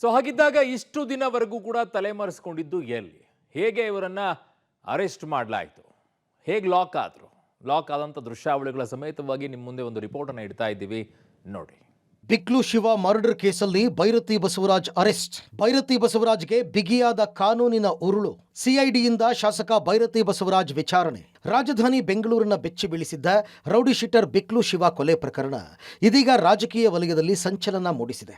So ಹಾಗಿದ್ದಾಗ ಇಷ್ಟು ದಿನವರೆಗೂ ಕೂಡ ತಲೆಮರೆಸ್ಕೊಂಡಿದ್ದು ಎಲ್ಲಿ, ಹೇಗೆ ಇವರನ್ನ ಅರೆಸ್ಟ್ ಮಾಡಲಾಯಿತು, ಹೇಗೆ ಲಾಕ್ ಆದರು, ಲಾಕ್ ಆದಂಥ ದೃಶ್ಯಾವಳಿಗಳ ಸಮೇತವಾಗಿ ನಿಮ್ಮ ಮುಂದೆ ಒಂದು ರಿಪೋರ್ಟನ್ನು ಇಡ್ತಾ ಇದ್ದೀವಿ ನೋಡಿ. ಬಿಕ್ಲು ಶಿವ ಮರ್ಡರ್ ಕೇಸಲ್ಲಿ ಬೈರತಿ ಬಸವರಾಜ್ ಅರೆಸ್ಟ್. ಬೈರತಿ ಬಸವರಾಜ್ಗೆ ಬಿಗಿಯಾದ ಕಾನೂನಿನ ಉರುಳು. ಸಿಐಡಿಯಿಂದ ಶಾಸಕ ಬೈರತಿ ಬಸವರಾಜ್ ವಿಚಾರಣೆ. ರಾಜಧಾನಿ ಬೆಂಗಳೂರಿನ ಬೆಚ್ಚಿ ಬೀಳಿಸಿದ್ದ ರೌಡಿ ಶೀಟರ್ ಬಿಕ್ಲು ಶಿವ ಕೊಲೆ ಪ್ರಕರಣ ಇದೀಗ ರಾಜಕೀಯ ವಲಯದಲ್ಲಿ ಸಂಚಲನ ಮೂಡಿಸಿದೆ.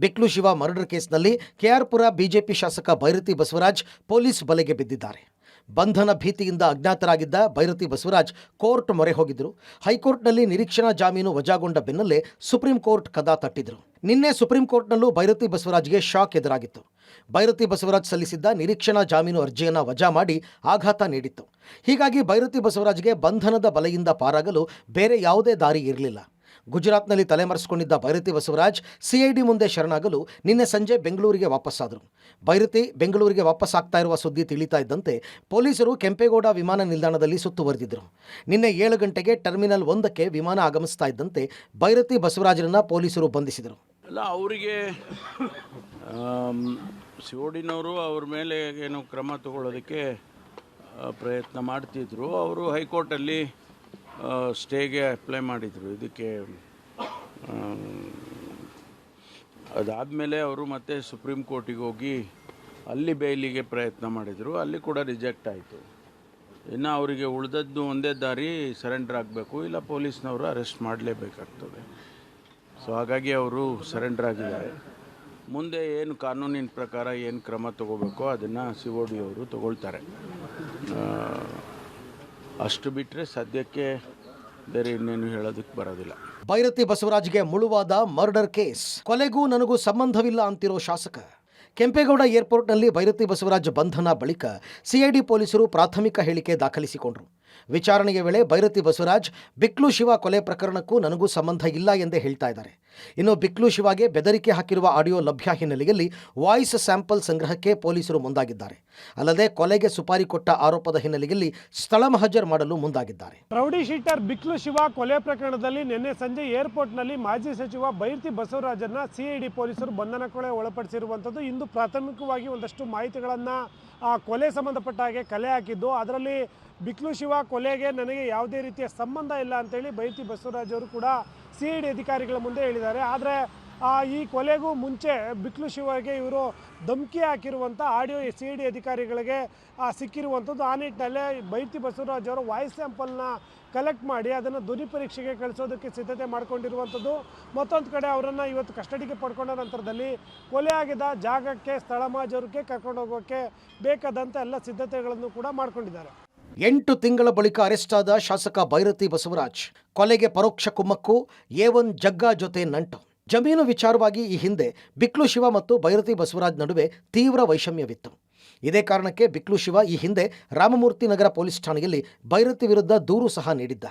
ಬಿಕ್ಲು ಶಿವ ಮರ್ಡರ್ ಕೇಸ್ನಲ್ಲಿ ಕೆಆರ್ಪುರ ಬಿಜೆಪಿ ಶಾಸಕ ಬೈರತಿ ಬಸವರಾಜ್ ಪೊಲೀಸ್ ಬಲೆಗೆ ಬಿದ್ದಿದ್ದಾರೆ. ಬಂಧನ ಭೀತಿಯಿಂದ ಅಜ್ಞಾತರಾಗಿದ್ದ ಬೈರತಿ ಬಸವರಾಜ್ ಕೋರ್ಟ್ ಮೊರೆ ಹೋಗಿದ್ದರು. ಹೈಕೋರ್ಟ್ನಲ್ಲಿ ನಿರೀಕ್ಷಣಾ ಜಾಮೀನು ವಜಾಗೊಂಡ ಬೆನ್ನಲ್ಲೇ ಸುಪ್ರೀಂ ಕೋರ್ಟ್ ಕದ ತಟ್ಟಿದ್ರು. ನಿನ್ನೆ ಸುಪ್ರೀಂ ಕೋರ್ಟ್ನಲ್ಲೂ ಬೈರತಿ ಬಸವರಾಜ್ಗೆ ಶಾಕ್ ಎದುರಾಗಿತ್ತು. ಬೈರತಿ ಬಸವರಾಜ್ ಸಲ್ಲಿಸಿದ್ದ ನಿರೀಕ್ಷಣಾ ಜಾಮೀನು ಅರ್ಜಿಯನ್ನು ವಜಾ ಮಾಡಿ ಆಘಾತ ನೀಡಿತ್ತು. ಹೀಗಾಗಿ ಬೈರತಿ ಬಸವರಾಜ್ಗೆ ಬಂಧನದ ಬಲೆಯಿಂದ ಪಾರಾಗಲು ಬೇರೆ ಯಾವುದೇ ದಾರಿ ಇರಲಿಲ್ಲ. ಗುಜರಾತ್ನಲ್ಲಿ ತಲೆಮರೆಸಿಕೊಂಡಿದ್ದ ಬೈರತಿ ಬಸವರಾಜ್ ಸಿಐಡಿ ಮುಂದೆ ಶರಣಾಗಲು ನಿನ್ನೆ ಸಂಜೆ ಬೆಂಗಳೂರಿಗೆ ವಾಪಸ್ಸಾದರು. ಬೈರತಿ ಬೆಂಗಳೂರಿಗೆ ವಾಪಸ್ಸಾಗ್ತಾ ಇರುವ ಸುದ್ದಿ ತಿಳಿತಾ ಇದ್ದಂತೆ ಪೊಲೀಸರು ಕೆಂಪೇಗೌಡ ವಿಮಾನ ನಿಲ್ದಾಣದಲ್ಲಿ ಸುತ್ತುವರೆದಿದ್ದರು. ನಿನ್ನೆ 7 ಗಂಟೆಗೆ ಟರ್ಮಿನಲ್ 1ಕ್ಕೆ ವಿಮಾನ ಆಗಮಿಸ್ತಾ ಇದ್ದಂತೆ ಬೈರತಿ ಬಸವರಾಜರನ್ನು ಪೊಲೀಸರು ಬಂಧಿಸಿದರು. ಅಲ್ಲ, ಅವರಿಗೆ ಸಿಒಡಿನವರು ಅವ್ರ ಮೇಲೆ ಏನು ಕ್ರಮ ತಗೊಳ್ಳೋದಕ್ಕೆ ಪ್ರಯತ್ನ ಮಾಡ್ತಿದ್ರು. ಅವರು ಹೈಕೋರ್ಟಲ್ಲಿ ಸ್ಟೇಗೆ ಅಪ್ಲೈ ಮಾಡಿದರು. ಇದಕ್ಕೆ ಅದಾದಮೇಲೆ ಅವರು ಮತ್ತೆ ಸುಪ್ರೀಂ ಕೋರ್ಟಿಗೆ ಹೋಗಿ ಅಲ್ಲಿ ಬೇಲಿಗೆ ಪ್ರಯತ್ನ ಮಾಡಿದರು. ಅಲ್ಲಿ ಕೂಡ ರಿಜೆಕ್ಟ್ ಆಯಿತು. ಇನ್ನು ಅವರಿಗೆ ಉಳಿದದ್ದು ಒಂದೇ ದಾರಿ, ಸರೆಂಡರ್ ಆಗಬೇಕು, ಇಲ್ಲ ಪೊಲೀಸ್ನವರು ಅರೆಸ್ಟ್ ಮಾಡಲೇಬೇಕಾಗ್ತದೆ. ಸೊ ಹಾಗಾಗಿ ಅವರು ಸರೆಂಡರ್ ಆಗಿದ್ದಾರೆ. ಮುಂದೆ ಏನು ಕಾನೂನಿನ ಪ್ರಕಾರ ಏನು ಕ್ರಮ ತಗೋಬೇಕೋ ಅದನ್ನು ಸಿಒಡಿ ಅವರು ತಗೊಳ್ತಾರೆ. ಅಷ್ಟು ಬಿಟ್ಟರೆ ಸದ್ಯಕ್ಕೆ ಬೇರೆ ಇನ್ನೇನು ಹೇಳೋದಕ್ಕೆ ಬರೋದಿಲ್ಲ. ಬೈರತಿ ಬಸವರಾಜ್ಗೆ ಮುಳುವಾದ ಮರ್ಡರ್ ಕೇಸ್. ಕೊಲೆಗೂ ನನಗೂ ಸಂಬಂಧವಿಲ್ಲ ಅಂತಿರೋ ಶಾಸಕ. ಕೆಂಪೇಗೌಡ ಏರ್ಪೋರ್ಟ್ನಲ್ಲಿ ಬೈರತಿ ಬಸವರಾಜ್ ಬಂಧನ ಬಳಿಕ ಸಿಐಡಿ ಪೊಲೀಸರು ಪ್ರಾಥಮಿಕ ಹೇಳಿಕೆ ದಾಖಲಿಸಿಕೊಂಡರು. ವಿಚಾರಣೆಯ ವೇಳೆ ಬೈರತಿ ಬಸವರಾಜ್ ಬಿಕ್ಲು ಶಿವ ಕೊಲೆ ಪ್ರಕರಣಕ್ಕೂ ನನಗೂ ಸಂಬಂಧ ಇಲ್ಲ ಎಂದೇ ಹೇಳ್ತಾ ಇದ್ದಾರೆ. ಇನ್ನು ಬಿಕ್ಲು ಶಿವಾಗೆ ಬೆದರಿಕೆ ಹಾಕಿರುವ ಆಡಿಯೋ ಲಭ್ಯ ಹಿನ್ನೆಲೆಯಲ್ಲಿ ವಾಯ್ಸ್ ಸ್ಯಾಂಪಲ್ ಸಂಗ್ರಹಕ್ಕೆ ಪೊಲೀಸರು ಮುಂದಾಗಿದ್ದಾರೆ. ಅಲ್ಲದೆ ಕೊಲೆಗೆ ಸುಪಾರಿ ಕೊಟ್ಟ ಆರೋಪದ ಹಿನ್ನೆಲೆಯಲ್ಲಿ ಸ್ಥಳ ಮಹಜರ್ ಮಾಡಲು ಮುಂದಾಗಿದ್ದಾರೆ. ರೌಡಿ ಶೀಟರ್ ಬಿಕ್ಲು ಶಿವ ಕೊಲೆ ಪ್ರಕರಣದಲ್ಲಿ ನಿನ್ನೆ ಸಂಜೆ ಏರ್ಪೋರ್ಟ್ನಲ್ಲಿ ಮಾಜಿ ಸಚಿವ ಬೈರತಿ ಬಸವರಾಜನ್ನ ಸಿಐಡಿ ಪೊಲೀಸರು ಬಂಧನಕ್ಕೆ ಒಳಪಡಿಸಿರುವಂಥದ್ದು. ಇಂದು ಪ್ರಾಥಮಿಕವಾಗಿ ಒಂದಷ್ಟು ಮಾಹಿತಿಗಳನ್ನು ಕೊಲೆ ಸಂಬಂಧಪಟ್ಟ ಹಾಗೆ ಕಲೆ ಹಾಕಿದ್ದು. ಅದರಲ್ಲಿ ಬಿಕ್ಲು ಶಿವ ಕೊಲೆಗೆ ನನಗೆ ಯಾವುದೇ ರೀತಿಯ ಸಂಬಂಧ ಇಲ್ಲ ಅಂತೇಳಿ ಬೈರತಿ ಬಸವರಾಜ್ ಅವರು ಕೂಡ ಸಿಐಡಿ ಅಧಿಕಾರಿಗಳ ಮುಂದೆ ಹೇಳಿದ್ದಾರೆ. ಆದರೆ ಈ ಕೊಲೆಗೂ ಮುಂಚೆ ಬಿಕ್ಲು ಶಿವಗೆ ಇವರು ಧಮಕಿ ಹಾಕಿರುವಂಥ ಆಡಿಯೋ ಸಿಐಡಿ ಅಧಿಕಾರಿಗಳಿಗೆ ಸಿಕ್ಕಿರುವಂಥದ್ದು. ಆ ನಿಟ್ಟಿನಲ್ಲೇ ಬೈರತಿ ಬಸವರಾಜ್ ಅವರ ವಾಯ್ಸ್ ಸ್ಯಾಂಪಲ್ನ ಕಲೆಕ್ಟ್ ಮಾಡಿ ಅದನ್ನು ಧ್ವನಿ ಪರೀಕ್ಷೆಗೆ ಕಳಿಸೋದಕ್ಕೆ ಸಿದ್ಧತೆ ಮಾಡಿಕೊಂಡಿರುವಂಥದ್ದು. ಮತ್ತೊಂದು ಕಡೆ ಅವರನ್ನು ಇವತ್ತು ಕಸ್ಟಡಿಗೆ ಪಡ್ಕೊಂಡ ನಂತರದಲ್ಲಿ ಕೊಲೆ ಆಗಿದ್ದ ಜಾಗಕ್ಕೆ ಸ್ಥಳ ಮಹಜರಿಗೆ ಕರ್ಕೊಂಡು ಹೋಗೋಕ್ಕೆ ಬೇಕಾದಂಥ ಎಲ್ಲ ಸಿದ್ಧತೆಗಳನ್ನು ಕೂಡ ಮಾಡಿಕೊಂಡಿದ್ದಾರೆ. 8 ತಿಂಗಳ ಬಳಿಕ ಅರೆಸ್ಟ್ ಆದ ಶಾಸಕ ಬೈರತಿ ಬಸವರಾಜ್. ಕೊಲೆಗೆ ಪರೋಕ್ಷ ಕುಮ್ಮಕ್ಕು, A1 ಜಗ್ಗಾ ಜೊತೆ ನಂಟು. ಜಮೀನು ವಿಚಾರವಾಗಿ ಈ ಹಿಂದೆ ಬಿಕ್ಲು ಶಿವ ಮತ್ತು ಬೈರತಿ ಬಸವರಾಜ್ ನಡುವೆ ತೀವ್ರ ವೈಷಮ್ಯವಿತ್ತು. ಇದೇ ಕಾರಣಕ್ಕೆ ಬಿಕ್ಲು ಶಿವ ಈ ಹಿಂದೆ ರಾಮಮೂರ್ತಿ ನಗರ ಪೊಲೀಸ್ ಠಾಣೆಯಲ್ಲಿ ಬೈರತಿ ವಿರುದ್ಧ ದೂರು ಸಹ ನೀಡಿದ್ದ.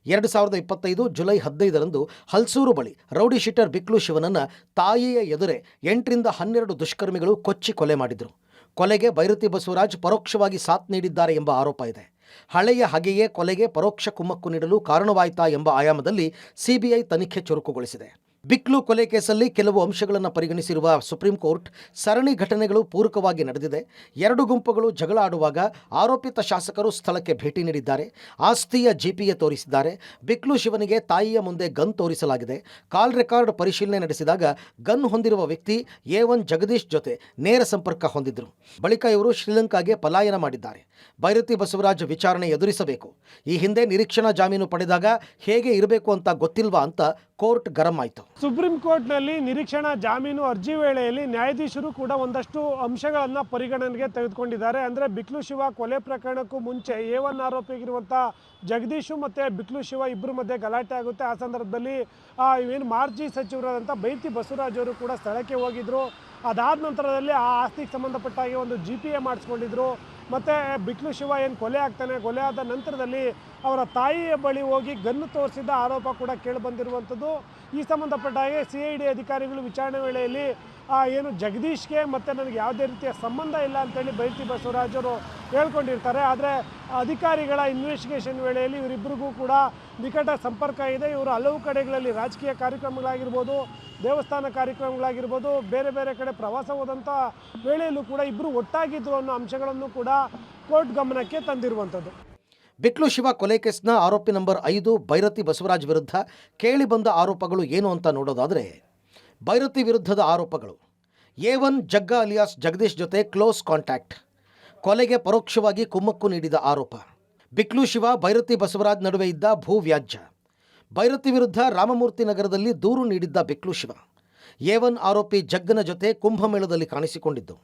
2025 ಜುಲೈ 15ರಂದು ಹಲ್ಸೂರು ಬಳಿ ರೌಡಿ ಶೀಟರ್ ಬಿಕ್ಲು ಶಿವನನ್ನು ತಾಯಿಯ ಎದುರೇ 8 ರಿಂದ 12 ದುಷ್ಕರ್ಮಿಗಳು ಕೊಚ್ಚಿ ಕೊಲೆ ಮಾಡಿದರು. ಕೊಲೆಗೆ ಬೈರತಿ ಬಸವರಾಜ್ ಪರೋಕ್ಷವಾಗಿ ಸಾಥ್ ನೀಡಿದ್ದಾರೆ ಎಂಬ ಆರೋಪ ಇದೆ. ಹಳೆಯ ಹಾಗೆಯೇ ಕೊಲೆಗೆ ಪರೋಕ್ಷ ಕುಮ್ಮಕ್ಕು ನೀಡಲು ಕಾರಣವಾಯಿತಾ ಎಂಬ ಆಯಾಮದಲ್ಲಿ ಸಿಬಿಐ ತನಿಖೆ ಚುರುಕುಗೊಳಿಸಿದೆ. ಬಿಕ್ಲು ಕೊಲೆ ಕೇಸಲ್ಲಿ ಕೆಲವು ಅಂಶಗಳನ್ನು ಪರಿಗಣಿಸಿರುವ ಸುಪ್ರೀಂ ಕೋರ್ಟ್ ಸರಣಿ ಘಟನೆಗಳು ಪೂರಕವಾಗಿ ನಡೆದಿದೆ. 2 ಗುಂಪುಗಳು ಜಗಳ ಆಡುವಾಗ ಆರೋಪಿತ ಶಾಸಕರು ಸ್ಥಳಕ್ಕೆ ಭೇಟಿ ನೀಡಿದ್ದಾರೆ. ಆಸ್ತಿಯ ಜಿಪಿಎ ತೋರಿಸಿದ್ದಾರೆ. ಬಿಕ್ಲು ಶಿವನಿಗೆ ತಾಯಿಯ ಮುಂದೆ ಗನ್ ತೋರಿಸಲಾಗಿದೆ. ಕಾಲ್ ರೆಕಾರ್ಡ್ ಪರಿಶೀಲನೆ ನಡೆಸಿದಾಗ ಗನ್ ಹೊಂದಿರುವ ವ್ಯಕ್ತಿ A1 ಜಗದೀಶ್ ಜೊತೆ ನೇರ ಸಂಪರ್ಕ ಹೊಂದಿದ್ರು. ಬಳಿಕ ಇವರು ಶ್ರೀಲಂಕಾಗೆ ಪಲಾಯನ ಮಾಡಿದ್ದಾರೆ. ಬೈರತಿ ಬಸವರಾಜ್ ವಿಚಾರಣೆ ಎದುರಿಸಬೇಕು. ಈ ಹಿಂದೆ ನಿರೀಕ್ಷಣಾ ಜಾಮೀನು ಪಡೆದಾಗ ಹೇಗೆ ಇರಬೇಕು ಅಂತ ಗೊತ್ತಿಲ್ವಾ ಅಂತ ಕೋರ್ಟ್ ಗರಂ ಆಯಿತು. ಸುಪ್ರೀಂ ಕೋರ್ಟ್ನಲ್ಲಿ ನಿರೀಕ್ಷಣಾ ಜಾಮೀನು ಅರ್ಜಿ ವೇಳೆಯಲ್ಲಿ ನ್ಯಾಯಾಧೀಶರು ಕೂಡ ಒಂದಷ್ಟು ಅಂಶಗಳನ್ನು ಪರಿಗಣನೆಗೆ ತೆಗೆದುಕೊಂಡಿದ್ದಾರೆ. ಅಂದರೆ ಬಿಕ್ಲು ಶಿವ ಕೊಲೆ ಪ್ರಕರಣಕ್ಕೂ ಮುಂಚೆ A1 ಆರೋಪಿಗಿರುವಂಥ ಜಗದೀಶು ಮತ್ತು ಬಿಕ್ಲು ಶಿವ ಇಬ್ಬರ ಮಧ್ಯೆ ಗಲಾಟೆ ಆಗುತ್ತೆ. ಆ ಸಂದರ್ಭದಲ್ಲಿ ಏನು ಮಾಜಿ ಸಚಿವರಾದಂಥ ಬೈರತಿ ಬಸವರಾಜ್ ಅವರು ಕೂಡ ಸ್ಥಳಕ್ಕೆ ಹೋಗಿದ್ದರು. ಅದಾದ ನಂತರದಲ್ಲಿ ಆ ಆಸ್ತಿಗೆ ಸಂಬಂಧಪಟ್ಟ ಹಾಗೆ ಒಂದು GPA ಮಾಡಿಸ್ಕೊಂಡಿದ್ರು. ಮತ್ತು ಬಿಕ್ಲು ಶಿವ ಏನು ಕೊಲೆ ಆಗ್ತಾನೆ, ಕೊಲೆ ಆದ ನಂತರದಲ್ಲಿ ಅವರ ತಾಯಿಯ ಬಳಿ ಹೋಗಿ ಗನ್ನು ತೋರಿಸಿದ ಆರೋಪ ಕೂಡ ಕೇಳಿಬಂದಿರುವಂಥದ್ದು. ಈ ಸಂಬಂಧಪಟ್ಟ ಹಾಗೆ ಸಿಐಡಿ ಅಧಿಕಾರಿಗಳು ವಿಚಾರಣೆ ವೇಳೆಯಲ್ಲಿ ಏನು ಜಗದೀಶ್ಗೆ ಮತ್ತು ನನಗೆ ಯಾವುದೇ ರೀತಿಯ ಸಂಬಂಧ ಇಲ್ಲ ಅಂತೇಳಿ ಬೈರತಿ ಬಸವರಾಜ್ ಅವರು ಹೇಳ್ಕೊಂಡಿರ್ತಾರೆ. ಆದರೆ ಅಧಿಕಾರಿಗಳ ಇನ್ವೆಸ್ಟಿಗೇಷನ್ ವೇಳೆಯಲ್ಲಿ ಇವರಿಬ್ಬರಿಗೂ ಕೂಡ ನಿಕಟ ಸಂಪರ್ಕ ಇದೆ. ಇವರು ಹಲವು ಕಡೆಗಳಲ್ಲಿ ರಾಜಕೀಯ ಕಾರ್ಯಕ್ರಮಗಳಾಗಿರ್ಬೋದು, ದೇವಸ್ಥಾನ ಕಾರ್ಯಕ್ರಮಗಳಾಗಿರ್ಬೋದು, ಬೇರೆ ಬೇರೆ ಕಡೆ ಪ್ರವಾಸ ಹೋದಂಥ ವೇಳೆಯಲ್ಲೂ ಕೂಡ ಇಬ್ಬರು ಒಟ್ಟಾಗಿದ್ದರು ಅನ್ನೋ ಅಂಶಗಳನ್ನು ಕೂಡ ಕೋರ್ಟ್ ಗಮನಕ್ಕೆ ತಂದಿರುವಂಥದ್ದು. ಬಿಕ್ಲು ಶಿವ ಕೊಲೆ ಕೇಸ್ನ ಆರೋಪಿ ನಂಬರ್ 5 ಭೈರತಿ ಬಸವರಾಜ್ ವಿರುದ್ಧ ಕೇಳಿಬಂದ ಆರೋಪಗಳು ಏನು ಅಂತ ನೋಡೋದಾದರೆ, ಭೈರತಿ ವಿರುದ್ಧದ ಆರೋಪಗಳು: A1 ಜಗ್ಗ ಅಲಿಯಾಸ್ ಜಗದೀಶ್ ಜೊತೆ ಕ್ಲೋಸ್ ಕಾಂಟ್ಯಾಕ್ಟ್, ಕೊಲೆಗೆ ಪರೋಕ್ಷವಾಗಿ ಕುಮ್ಮಕ್ಕು ನೀಡಿದ ಆರೋಪ, ಬಿಕ್ಲು ಶಿವ ಭೈರತಿ ಬಸವರಾಜ್ ನಡುವೆ ಇದ್ದ ಭೂ ವ್ಯಾಜ್ಯ, ಭೈರತಿ ವಿರುದ್ಧ ರಾಮಮೂರ್ತಿ ನಗರದಲ್ಲಿ ದೂರು ನೀಡಿದ್ದ ಬಿಕ್ಲು ಶಿವ, A1 ಆರೋಪಿ ಜಗ್ಗನ ಜೊತೆ ಕುಂಭಮೇಳದಲ್ಲಿ ಕಾಣಿಸಿಕೊಂಡಿದ್ದು,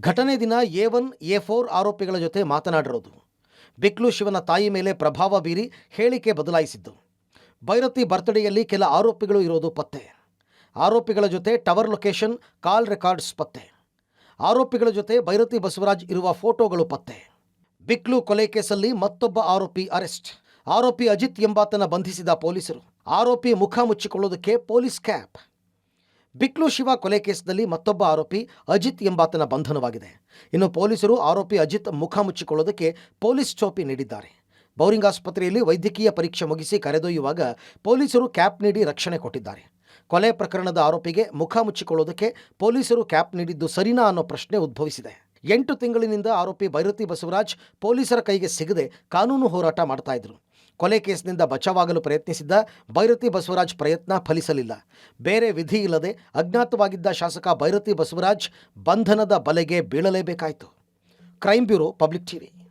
ಘಟನೆ ದಿನ A1 A4 ಆರೋಪಿಗಳ ಜೊತೆ ಮಾತನಾಡಿರೋದು, ಬಿಕ್ಲು ಶಿವನ ತಾಯಿ ಮೇಲೆ ಪ್ರಭಾವ ಬೀರಿ ಹೇಳಿಕೆ ಬದಲಾಯಿಸಿದ್ದು, ಭೈರತಿ ಬರ್ತ್ಡೇಯಲ್ಲಿ ಕೆಲ ಆರೋಪಿಗಳು ಇರೋದು ಪತ್ತೆ, ಆರೋಪಿಗಳ ಜೊತೆ ಟವರ್ ಲೊಕೇಶನ್ ಕಾಲ್ ರೆಕಾರ್ಡ್ಸ್ ಪತ್ತೆ, ಆರೋಪಿಗಳ ಜೊತೆ ಭೈರತಿ ಬಸವರಾಜ್ ಇರುವ ಫೋಟೋಗಳು ಪತ್ತೆ. ಬಿಕ್ಲು ಕೊಲೆ ಕೇಸಲ್ಲಿ ಮತ್ತೊಬ್ಬ ಆರೋಪಿ ಅರೆಸ್ಟ್, ಆರೋಪಿ ಅಜಿತ್ ಎಂಬಾತನ ಬಂಧಿಸಿದ ಪೊಲೀಸರು, ಆರೋಪಿ ಮುಖ ಮುಚ್ಚಿಕೊಳ್ಳೋದಕ್ಕೆ ಪೊಲೀಸ್ ಕ್ಯಾಪ್. ಬಿಕ್ಲು ಶಿವ ಕೊಲೆ ಕೇಸ್ನಲ್ಲಿ ಮತ್ತೊಬ್ಬ ಆರೋಪಿ ಅಜಿತ್ ಎಂಬಾತನ ಬಂಧನವಾಗಿದೆ. ಇನ್ನು ಪೊಲೀಸರು ಆರೋಪಿ ಅಜಿತ್ ಮುಖ ಮುಚ್ಚಿಕೊಳ್ಳೋದಕ್ಕೆ ಪೊಲೀಸ್ ಟೋಪಿ ನೀಡಿದ್ದಾರೆ. ಬೌರಿಂಗ್ ಆಸ್ಪತ್ರೆಯಲ್ಲಿ ವೈದ್ಯಕೀಯ ಪರೀಕ್ಷೆ ಮುಗಿಸಿ ಕರೆದೊಯ್ಯುವಾಗ ಪೊಲೀಸರು ಕ್ಯಾಪ್ ನೀಡಿ ರಕ್ಷಣೆ ಕೊಟ್ಟಿದ್ದಾರೆ. ಕೊಲೆ ಪ್ರಕರಣದ ಆರೋಪಿಗೆ ಮುಖ ಮುಚ್ಚಿಕೊಳ್ಳೋದಕ್ಕೆ ಪೊಲೀಸರು ಕ್ಯಾಪ್ ನೀಡಿದ್ದು ಸರಿನಾ ಅನ್ನೋ ಪ್ರಶ್ನೆ ಉದ್ಭವಿಸಿದೆ. 8 ತಿಂಗಳಿನಿಂದ ಆರೋಪಿ ಭೈರತಿ ಬಸವರಾಜ್ ಪೊಲೀಸರ ಕೈಗೆ ಸಿಗದೆ ಕಾನೂನು ಹೋರಾಟ ಮಾಡ್ತಾ ಇದ್ರು. ಕೊಲೆ ಕೇಸ್ನಿಂದ ಬಚಾವಾಗಲು ಪ್ರಯತ್ನಿಸಿದ್ದ ಭೈರತಿ ಬಸವರಾಜ್ ಪ್ರಯತ್ನ ಫಲಿಸಲಿಲ್ಲ. ಬೇರೆ ವಿಧಿ ಇಲ್ಲದೆ ಅಜ್ಞಾತವಾಗಿದ್ದ ಶಾಸಕ ಭೈರತಿ ಬಸವರಾಜ್ ಬಂಧನದ ಬಲೆಗೆ ಬೀಳಲೇಬೇಕಾಯಿತು. Crime bureau, public TV.